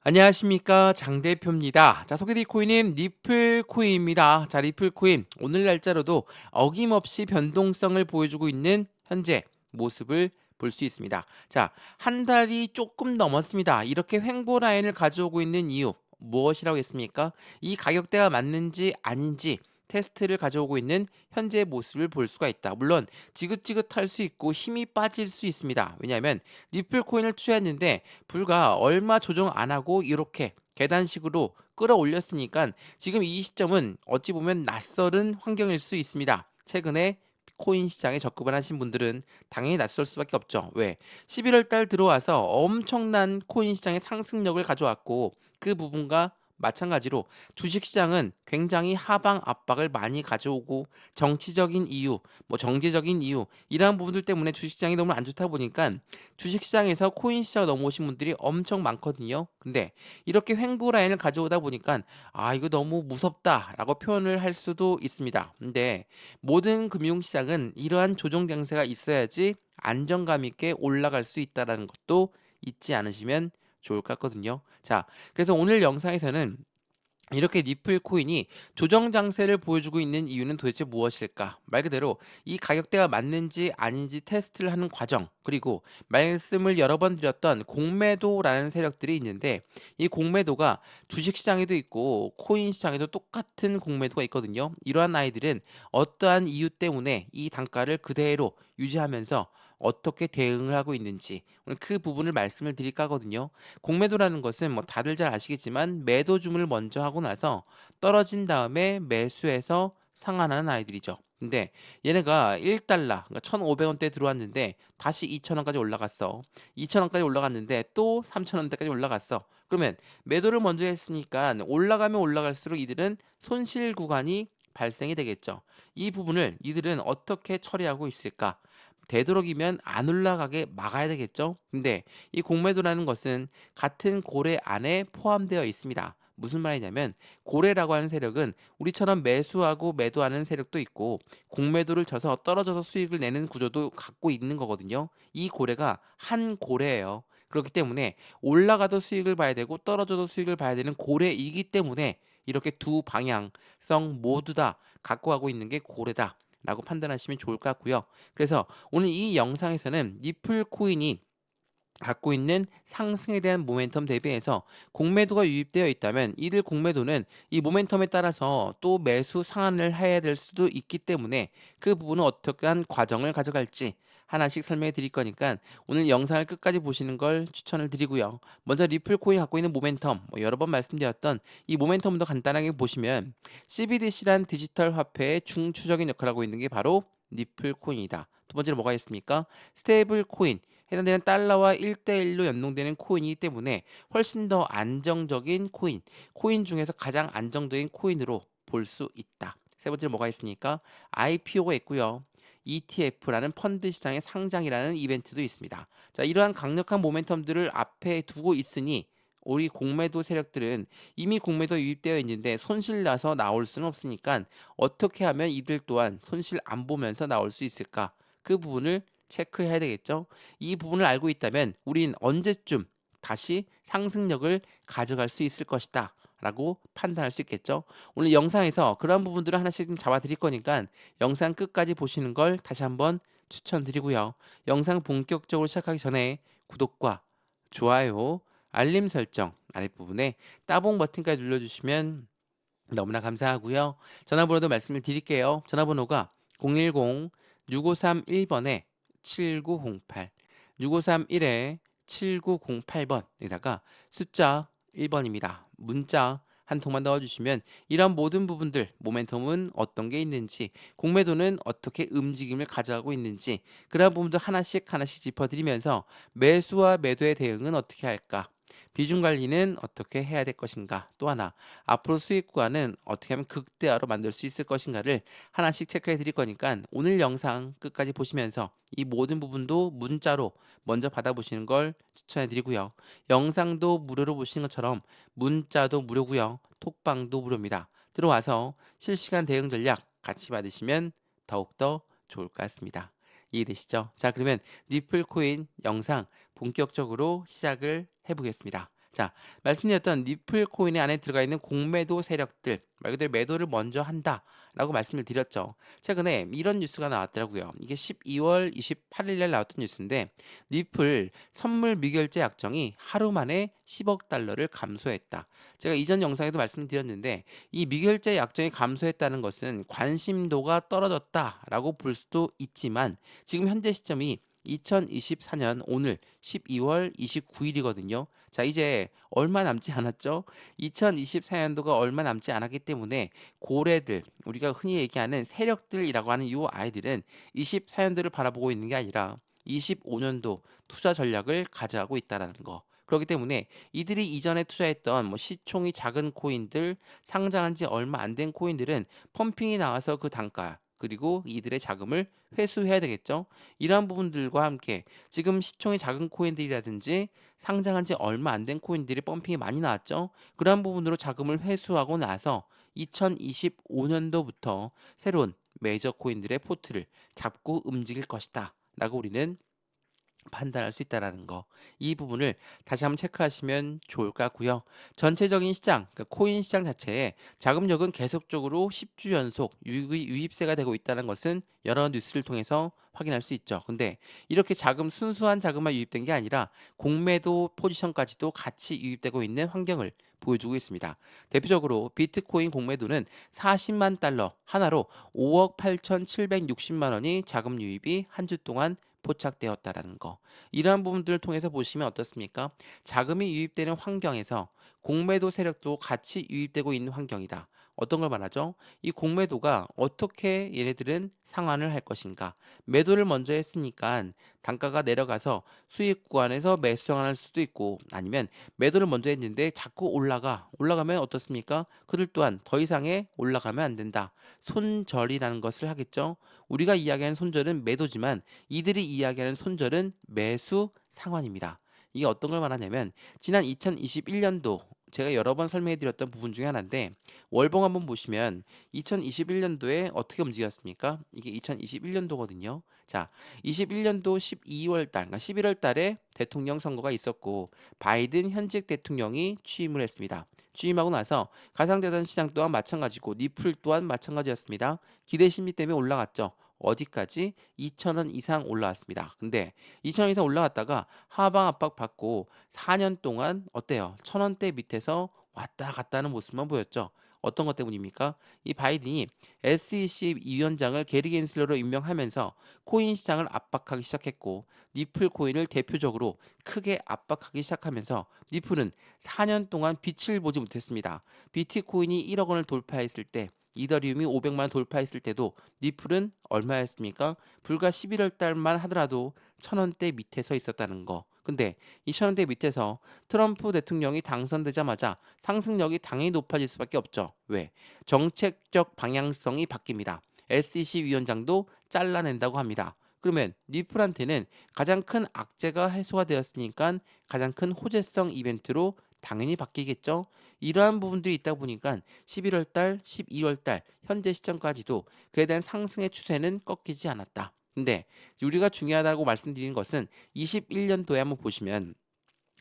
안녕하십니까 장 대표입니다. 자, 소개드릴 코인은 리플 코인입니다. 자, 리플 코인 오늘 날짜로도 어김없이 변동성을 보여주고 있는 현재 모습을 볼 수 있습니다. 자, 한 달이 조금 넘었습니다. 이렇게 횡보 라인을 가져오고 있는 이유 무엇이라고 했습니까? 이 가격대가 맞는지 아닌지 테스트를 가져오고 있는 현재의 모습을 볼 수가 있다. 물론 지긋지긋할 수 있고 힘이 빠질 수 있습니다. 왜냐하면 리플 코인을 투자했는데 불과 얼마 조정 안 하고 이렇게 계단식으로 끌어올렸으니까 지금 이 시점은 어찌 보면 낯설은 환경일 수 있습니다. 최근에 코인 시장에 접근을 하신 분들은 당연히 낯설 수밖에 없죠. 왜? 11월 달 들어와서 엄청난 코인 시장의 상승력을 가져왔고 그 부분과 마찬가지로 주식시장은 굉장히 하방 압박을 많이 가져오고 정치적인 이유, 정제적인 이유 이러한 부분들 때문에 주식시장이 너무 안 좋다 보니까 주식시장에서 코인 시장을 넘어오신 분들이 엄청 많거든요. 근데 이렇게 횡보 라인을 가져오다 보니까 이거 너무 무섭다라고 표현을 할 수도 있습니다. 근데 모든 금융시장은 이러한 조정 장세가 있어야지 안정감 있게 올라갈 수 있다는 것도 잊지 않으시면 좋을 것 같거든요. 자, 그래서 오늘 영상에서는 이렇게 리플 코인이 조정 장세를 보여주고 있는 이유는 도대체 무엇일까? 말 그대로 이 가격대가 맞는지 아닌지 테스트를 하는 과정, 그리고 말씀을 여러 번 드렸던 공매도라는 세력들이 있는데 이 공매도가 주식 시장에도 있고 코인 시장에도 똑같은 공매도가 있거든요. 이러한 아이들은 어떠한 이유 때문에 이 단가를 그대로 유지하면서 어떻게 대응을 하고 있는지 오늘 그 부분을 말씀을 드릴까 하거든요. 공매도라는 것은 다들 잘 아시겠지만 매도 주문을 먼저 하고 나서 떨어진 다음에 매수해서 상환하는 아이들이죠. 근데 얘네가 1달러, 그러니까 1,500원대 들어왔는데 다시 2,000원까지 올라갔어. 2,000원까지 올라갔는데 또 3,000원대까지 올라갔어. 그러면 매도를 먼저 했으니까 올라가면 올라갈수록 이들은 손실 구간이 발생이 되겠죠. 이 부분을 이들은 어떻게 처리하고 있을까? 되도록이면 안 올라가게 막아야 되겠죠. 근데 이 공매도라는 것은 같은 고래 안에 포함되어 있습니다. 무슨 말이냐면 고래라고 하는 세력은 우리처럼 매수하고 매도하는 세력도 있고 공매도를 져서 떨어져서 수익을 내는 구조도 갖고 있는 거거든요. 이 고래가 한 고래예요. 그렇기 때문에 올라가도 수익을 봐야 되고 떨어져도 수익을 봐야 되는 고래이기 때문에 이렇게 두 방향성 모두 다 갖고 가고 있는 게 고래다 라고 판단하시면 좋을 것 같고요. 그래서 오늘 이 영상에서는 리플 코인이 갖고 있는 상승에 대한 모멘텀 대비해서 공매도가 유입되어 있다면 이들 공매도는 이 모멘텀에 따라서 또 매수 상한을 해야 될 수도 있기 때문에 그 부분은 어떻게 한 과정을 가져갈지 하나씩 설명해 드릴 거니까 오늘 영상을 끝까지 보시는 걸 추천을 드리고요. 먼저 리플 코인이 갖고 있는 모멘텀, 여러 번 말씀드렸던 이 모멘텀도 간단하게 보시면 CBDC란 디지털 화폐의 중추적인 역할을 하고 있는 게 바로 리플 코인이다. 두 번째로 뭐가 있습니까? 스테이블 코인. 해당되는 달러와 1대1로 연동되는 코인이기 때문에 훨씬 더 안정적인 코인 중에서 가장 안정적인 코인으로 볼 수 있다. 세 번째로 뭐가 있습니까? IPO가 있고요. ETF라는 펀드 시장의 상장이라는 이벤트도 있습니다. 자, 이러한 강력한 모멘텀들을 앞에 두고 있으니 우리 공매도 세력들은 이미 공매도 유입되어 있는데 손실 나서 나올 수는 없으니까 어떻게 하면 이들 또한 손실 안 보면서 나올 수 있을까? 그 부분을 체크해야 되겠죠. 이 부분을 알고 있다면 우린 언제쯤 다시 상승력을 가져갈 수 있을 것이다. 라고 판단할 수 있겠죠. 오늘 영상에서 그런 부분들을 하나씩 좀 잡아 드릴 거니까 영상 끝까지 보시는 걸 다시 한번 추천드리고요. 영상 본격적으로 시작하기 전에 구독과 좋아요, 알림 설정 아랫부분에 따봉 버튼까지 눌러주시면 너무나 감사하고요. 전화번호도 말씀을 드릴게요. 전화번호가 010-6531번에 7908, 6531에 7908번에다가 숫자 1번입니다. 문자 한 통만 넣어주시면 이런 모든 부분들, 모멘텀은 어떤 게 있는지, 공매도는 어떻게 움직임을 가져가고 있는지, 그런 부분도 하나씩 하나씩 짚어드리면서 매수와 매도의 대응은 어떻게 할까? 비중 관리는 어떻게 해야 될 것인가? 또 하나, 앞으로 수익 구간은 어떻게 하면 극대화로 만들 수 있을 것인가를 하나씩 체크해 드릴 거니까 오늘 영상 끝까지 보시면서 이 모든 부분도 문자로 먼저 받아보시는 걸 추천해 드리고요. 영상도 무료로 보시는 것처럼 문자도 무료고요. 톡방도 무료입니다. 들어와서 실시간 대응 전략 같이 받으시면 더욱더 좋을 것 같습니다. 이해되시죠? 자, 그러면 리플 코인 영상 본격적으로 시작을 해보겠습니다. 자, 말씀드렸던 리플 코인의 안에 들어가 있는 공매도 세력들, 말 그대로 매도를 먼저 한다라고 말씀을 드렸죠. 최근에 이런 뉴스가 나왔더라고요. 이게 12월 28일 날 나왔던 뉴스인데 리플 선물 미결제 약정이 하루 만에 10억 달러를 감소했다. 제가 이전 영상에도 말씀드렸는데 이 미결제 약정이 감소했다는 것은 관심도가 떨어졌다라고 볼 수도 있지만 지금 현재 시점이 2024년 오늘 12월 29일이거든요. 자, 이제 얼마 남지 않았죠? 2024년도가 얼마 남지 않았기 때문에 고래들, 우리가 흔히 얘기하는 세력들이라고 하는 이 아이들은 24년도를 바라보고 있는 게 아니라 25년도 투자 전략을 가져가고 있다라는 거. 그렇기 때문에 이들이 이전에 투자했던 뭐 시총이 작은 코인들, 상장한 지 얼마 안 된 코인들은 펌핑이 나와서 그 단가 그리고 이들의 자금을 회수해야 되겠죠. 이러한 부분들과 함께 지금 시총이 작은 코인들이라든지 상장한 지 얼마 안 된 코인들이 펌핑이 많이 나왔죠. 그러한 부분으로 자금을 회수하고 나서 2025년도부터 새로운 메이저 코인들의 포트를 잡고 움직일 것이다. 라고 우리는 판단할 수 있다라는 거. 이 부분을 다시 한번 체크하시면 좋을 것 같고요. 전체적인 시장, 그러니까 코인 시장 자체에 자금력은 계속적으로 10주 연속 유입세가 되고 있다는 것은 여러 뉴스를 통해서 확인할 수 있죠. 근데 이렇게 자금 순수한 자금만 유입된 게 아니라 공매도 포지션까지도 같이 유입되고 있는 환경을 보여주고 있습니다. 대표적으로 비트코인 공매도는 40만 달러 하나로 5억 8,760만 원이 자금 유입이 한 주 동안 포착되었다라는 거. 이러한 부분들을 통해서 보시면 어떻습니까? 자금이 유입되는 환경에서 공매도 세력도 같이 유입되고 있는 환경이다. 어떤 걸 말하죠? 이 공매도가 어떻게 얘네들은 상환을 할 것인가? 매도를 먼저 했으니까 단가가 내려가서 수익 구간에서 매수 상환할 수도 있고 아니면 매도를 먼저 했는데 자꾸 올라가면 어떻습니까? 그들 또한 더 이상의 올라가면 안 된다. 손절이라는 것을 하겠죠. 우리가 이야기하는 손절은 매도지만 이들이 이야기하는 손절은 매수 상환입니다. 이게 어떤 걸 말하냐면 지난 2021년도 제가 여러 번 설명해 드렸던 부분 중에 하나인데 월봉 한번 보시면 2021년도에 어떻게 움직였습니까? 이게 2021년도거든요. 자, 21년도 12월 달, 그러니까 11월 달에 대통령 선거가 있었고 바이든 현직 대통령이 취임을 했습니다. 취임하고 나서 가상자산 시장 또한 마찬가지고 니플 또한 마찬가지였습니다. 기대 심리 때문에 올라갔죠. 어디까지? 2,000원 이상 올라왔습니다. 근데 2,000원 이상 올라갔다가 하방 압박 받고 4년 동안 어때요? 1,000원대 밑에서 왔다 갔다 하는 모습만 보였죠. 어떤 것 때문입니까? 이 바이든이 SEC 위원장을 게리 겐슬러로 임명하면서 코인 시장을 압박하기 시작했고 니플 코인을 대표적으로 크게 압박하기 시작하면서 니플은 4년 동안 빛을 보지 못했습니다. 비트코인이 1억 원을 돌파했을 때 이더리움이 500만 원 돌파했을 때도 니플은 얼마였습니까? 불과 11월 달만 하더라도 1,000원대 밑에 서 있었다는 거. 근데 이 1,000원대 밑에서 트럼프 대통령이 당선되자마자 상승력이 당연히 높아질 수밖에 없죠. 왜? 정책적 방향성이 바뀝니다. SEC 위원장도 잘라낸다고 합니다. 그러면 니플한테는 가장 큰 악재가 해소가 되었으니까 가장 큰 호재성 이벤트로 당연히 바뀌겠죠. 이러한 부분들이 있다 보니까 11월 달, 12월 달 현재 시점까지도 그에 대한 상승의 추세는 꺾이지 않았다. 근데 우리가 중요하다고 말씀드리는 것은 21년도에 한번 보시면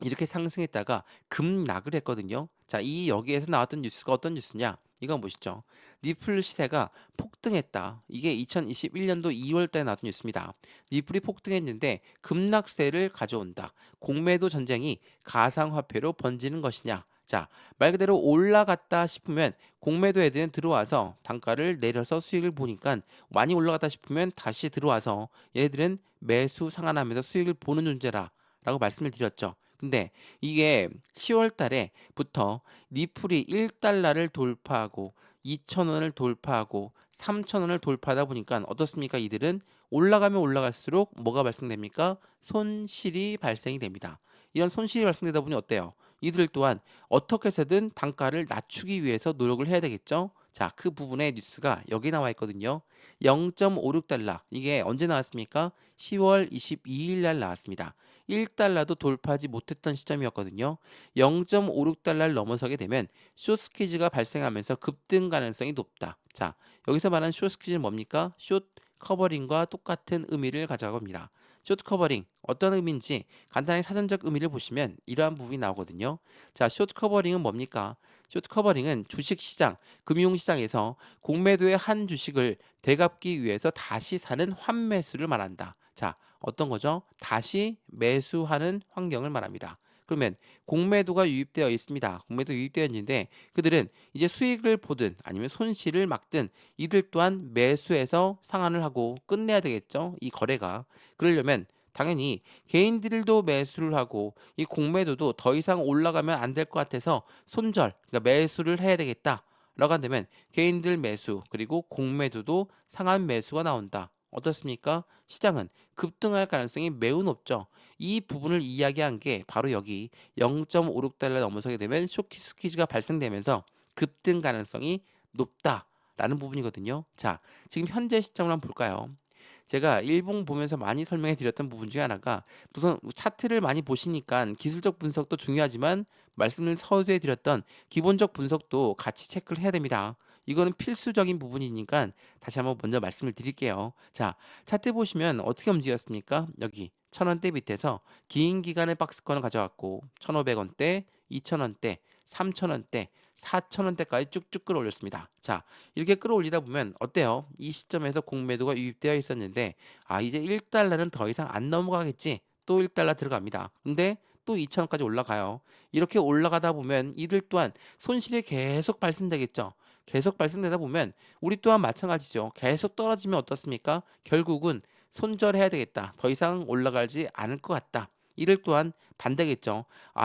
이렇게 상승했다가 급락을 했거든요. 자, 이 여기에서 나왔던 뉴스가 어떤 뉴스냐? 이건 보시죠. 니플 시세가 폭등했다. 이게 2021년도 2월 달에 나왔던 뉴스입니다. 니플이 폭등했는데 급락세를 가져온다. 공매도 전쟁이 가상화폐로 번지는 것이냐? 자, 말 그대로 올라갔다 싶으면 공매도 애들은 들어와서 단가를 내려서 수익을 보니까 많이 올라갔다 싶으면 다시 들어와서 얘네들은 매수 상환하면서 수익을 보는 존재라 라고 말씀을 드렸죠. 근데 이게 10월 달에부터 니플이 1달러를 돌파하고 2,000원을 돌파하고 3,000원을 돌파하다 보니까 어떻습니까? 이들은 올라가면 올라갈수록 뭐가 발생됩니까? 손실이 발생이 됩니다. 이런 손실이 발생되다 보니 어때요? 이들 또한 어떻게 해서든 단가를 낮추기 위해서 노력을 해야 되겠죠? 자, 그 부분의 뉴스가 여기 나와 있거든요. 0.56달러. 이게 언제 나왔습니까? 10월 22일 날 나왔습니다. 1달러도 돌파하지 못했던 시점이었거든요. 0.56달러를 넘어서게 되면 숏스퀴즈가 발생하면서 급등 가능성이 높다. 자, 여기서 말하는 숏스퀴즈는 뭡니까? 숏 커버링과 똑같은 의미를 가져갑니다. 숏 커버링 어떤 의미인지 간단히 사전적 의미를 보시면 이러한 부분이 나오거든요. 자, 숏 커버링은 뭡니까? 숏 커버링은 주식시장, 금융시장에서 공매도의 한 주식을 되갚기 위해서 다시 사는 환매수를 말한다. 자, 어떤 거죠? 다시 매수하는 환경을 말합니다. 그러면 공매도가 유입되어 있습니다. 공매도 유입되어 있는데 그들은 이제 수익을 보든 아니면 손실을 막든 이들 또한 매수해서 상환을 하고 끝내야 되겠죠. 이 거래가. 그러려면 당연히 개인들도 매수를 하고 이 공매도도 더 이상 올라가면 안 될 것 같아서 손절, 그러니까 매수를 해야 되겠다. 라고 한다면 개인들 매수 그리고 공매도도 상한 매수가 나온다. 어떻습니까? 시장은 급등할 가능성이 매우 높죠. 이 부분을 이야기한 게 바로 여기 0.56달러 넘어서게 되면 쇼키 스퀴즈가 발생되면서 급등 가능성이 높다라는 부분이거든요. 자, 지금 현재 시점을 한번 볼까요? 제가 일봉 보면서 많이 설명해 드렸던 부분 중에 하나가 우선 차트를 많이 보시니까 기술적 분석도 중요하지만 말씀을 서두에 드렸던 기본적 분석도 같이 체크를 해야 됩니다. 이거는 필수적인 부분이니까 다시 한번 먼저 말씀을 드릴게요. 자, 차트 보시면 어떻게 움직였습니까? 여기 1,000원대 밑에서 긴 기간의 박스권을 가져왔고 1,500원대, 2,000원대, 3,000원대, 4,000원대까지 쭉쭉 끌어올렸습니다. 자, 이렇게 끌어올리다 보면 어때요? 이 시점에서 공매도가 유입되어 있었는데 이제 1달러는 더 이상 안 넘어가겠지. 또 1달러 들어갑니다. 근데 또 2,000원까지 올라가요. 이렇게 올라가다 보면 이들 또한 손실이 계속 발생되겠죠. 계속 발생되다 보면 우리 또한 마찬가지죠. 계속 떨어지면 어떻습니까? 결국은 손절해야 되겠다. 더 이상 올라가지 않을 것 같다. 이들 또한 반대겠죠.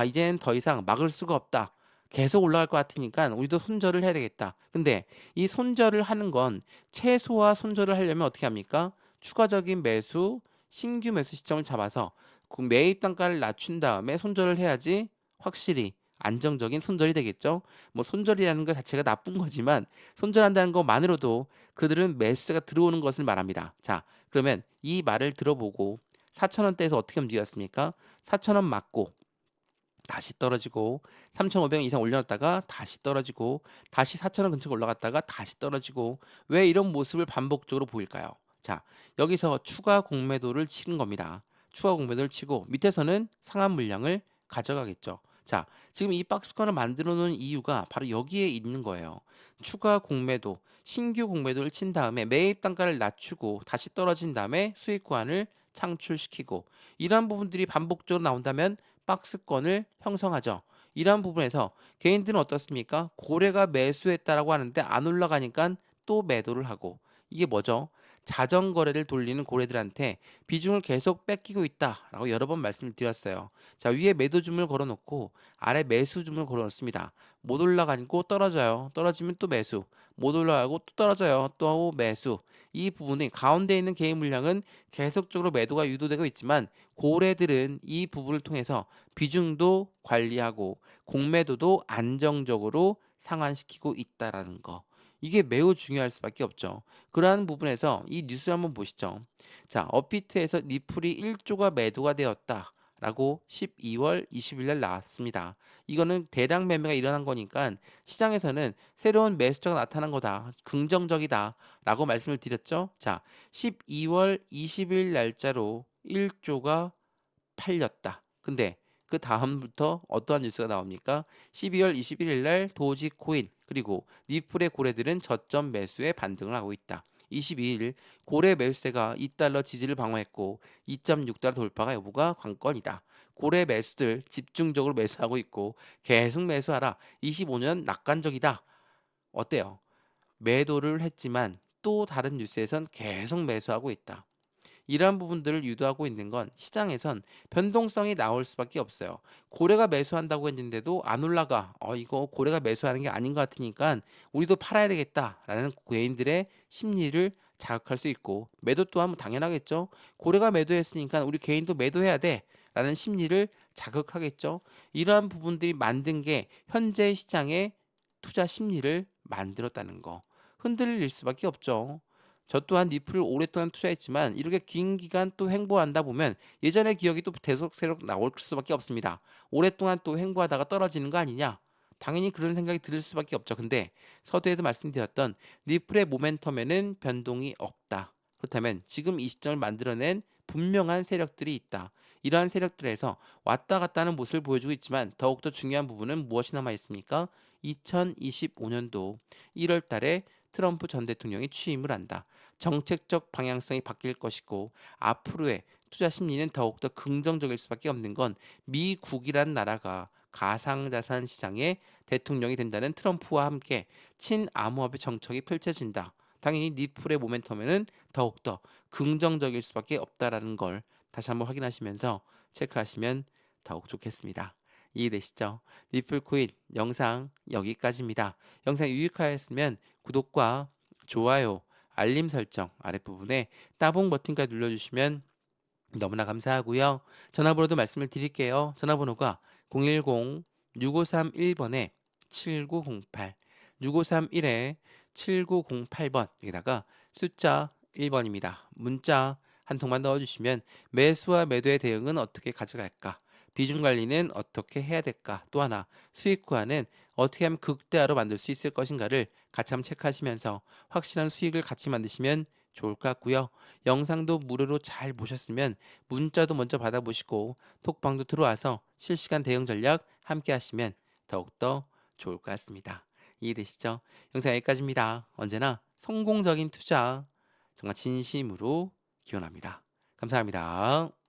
이제는 더 이상 막을 수가 없다. 계속 올라갈 것 같으니까 우리도 손절을 해야 되겠다. 근데 이 손절을 하는 건 최소화 손절을 하려면 어떻게 합니까? 추가적인 매수, 신규 매수 시점을 잡아서 그 매입 단가를 낮춘 다음에 손절을 해야지 확실히 안정적인 손절이 되겠죠. 뭐 손절이라는 것 자체가 나쁜 거지만 손절한다는 것만으로도 그들은 매수세가 들어오는 것을 말합니다. 자, 그러면 이 말을 들어보고 4,000원대에서 어떻게 움직였습니까? 4,000원 맞고 다시 떨어지고 3,500원 이상 올려놨다가 다시 떨어지고 다시 4,000원 근처 올라갔다가 다시 떨어지고 왜 이런 모습을 반복적으로 보일까요? 자, 여기서 추가 공매도를 치는 겁니다. 추가 공매도를 치고 밑에서는 상한 물량을 가져가겠죠. 자, 지금 이 박스권을 만들어 놓은 이유가 바로 여기에 있는 거예요. 추가 공매도, 신규 공매도를 친 다음에 매입 단가를 낮추고 다시 떨어진 다음에 수익 구간을 창출시키고 이러한 부분들이 반복적으로 나온다면 박스권을 형성하죠. 이러한 부분에서 개인들은 어떻습니까? 고래가 매수했다라고 하는데 안 올라가니까 또 매도를 하고 이게 뭐죠? 자전거래를 돌리는 고래들한테 비중을 계속 뺏기고 있다라고 여러 번 말씀을 드렸어요. 자, 위에 매도 줌을 걸어놓고 아래 매수 줌을 걸어놓습니다. 못 올라가고 떨어져요. 떨어지면 또 매수. 못 올라가고 또 떨어져요. 또 매수. 이 부분이 가운데 있는 개인 물량은 계속적으로 매도가 유도되고 있지만 고래들은 이 부분을 통해서 비중도 관리하고 공매도도 안정적으로 상환시키고 있다라는 거. 이게 매우 중요할 수밖에 없죠. 그러한 부분에서 이 뉴스를 한번 보시죠. 자, 업비트에서 리플이 1조가 매도가 되었다. 라고 12월 20일 날 나왔습니다. 이거는 대량 매매가 일어난 거니까 시장에서는 새로운 매수자가 나타난 거다. 긍정적이다. 라고 말씀을 드렸죠. 자, 12월 20일 날짜로 1조가 팔렸다. 근데 그 다음부터 어떠한 뉴스가 나옵니까? 12월 21일 날 도지코인 그리고 니플의 고래들은 저점 매수에 반등을 하고 있다. 22일 고래 매수세가 2달러 지지를 방어했고 2.6달러 돌파가 여부가 관건이다. 고래 매수들 집중적으로 매수하고 있고 계속 매수하라. 25년 낙관적이다. 어때요? 매도를 했지만 또 다른 뉴스에선 계속 매수하고 있다. 이러한 부분들을 유도하고 있는 건 시장에선 변동성이 나올 수밖에 없어요. 고래가 매수한다고 했는데도 안 올라가. 이거 고래가 매수하는 게 아닌 것 같으니까 우리도 팔아야 되겠다라는 개인들의 심리를 자극할 수 있고 매도 또한 뭐 당연하겠죠. 고래가 매도했으니까 우리 개인도 매도해야 돼. 라는 심리를 자극하겠죠. 이러한 부분들이 만든 게 현재 시장의 투자 심리를 만들었다는 거. 흔들릴 수밖에 없죠. 저 또한 리플을 오랫동안 투자했지만 이렇게 긴 기간 또 횡보한다 보면 예전의 기억이 또 계속 나올 수밖에 없습니다. 오랫동안 또 횡보하다가 떨어지는 거 아니냐? 당연히 그런 생각이 들 수밖에 없죠. 근데 서두에도 말씀드렸던 리플의 모멘텀에는 변동이 없다. 그렇다면 지금 이 시점을 만들어낸 분명한 세력들이 있다. 이러한 세력들에서 왔다 갔다 하는 모습을 보여주고 있지만 더욱더 중요한 부분은 무엇이 남아 있습니까? 2025년도 1월 달에 트럼프 전 대통령이 취임을 한다. 정책적 방향성이 바뀔 것이고 앞으로의 투자 심리는 더욱더 긍정적일 수밖에 없는 건 미국이란 나라가 가상자산 시장의 대통령이 된다는 트럼프와 함께 친암호화폐 정책이 펼쳐진다. 당연히 니플의 모멘텀에는 더욱더 긍정적일 수밖에 없다라는 걸 다시 한번 확인하시면서 체크하시면 더욱 좋겠습니다. 이해되시죠? 리플코인 영상 여기까지입니다. 영상 유익하였으면 구독과 좋아요, 알림 설정 아랫부분에 따봉 버튼까지 눌러주시면 너무나 감사하고요. 전화번호도 말씀을 드릴게요. 전화번호가 010-6531번에 7908, 6531에 7908번 여기다가 숫자 1번입니다. 문자 한 통만 넣어주시면 매수와 매도의 대응은 어떻게 가져갈까? 비중 관리는 어떻게 해야 될까? 또 하나 수익 구하는 어떻게 하면 극대화로 만들 수 있을 것인가를 같이 한번 체크하시면서 확실한 수익을 같이 만드시면 좋을 것 같고요. 영상도 무료로 잘 보셨으면 문자도 먼저 받아보시고 톡방도 들어와서 실시간 대응 전략 함께 하시면 더욱더 좋을 것 같습니다. 이해되시죠? 영상 여기까지입니다. 언제나 성공적인 투자 정말 진심으로 기원합니다. 감사합니다.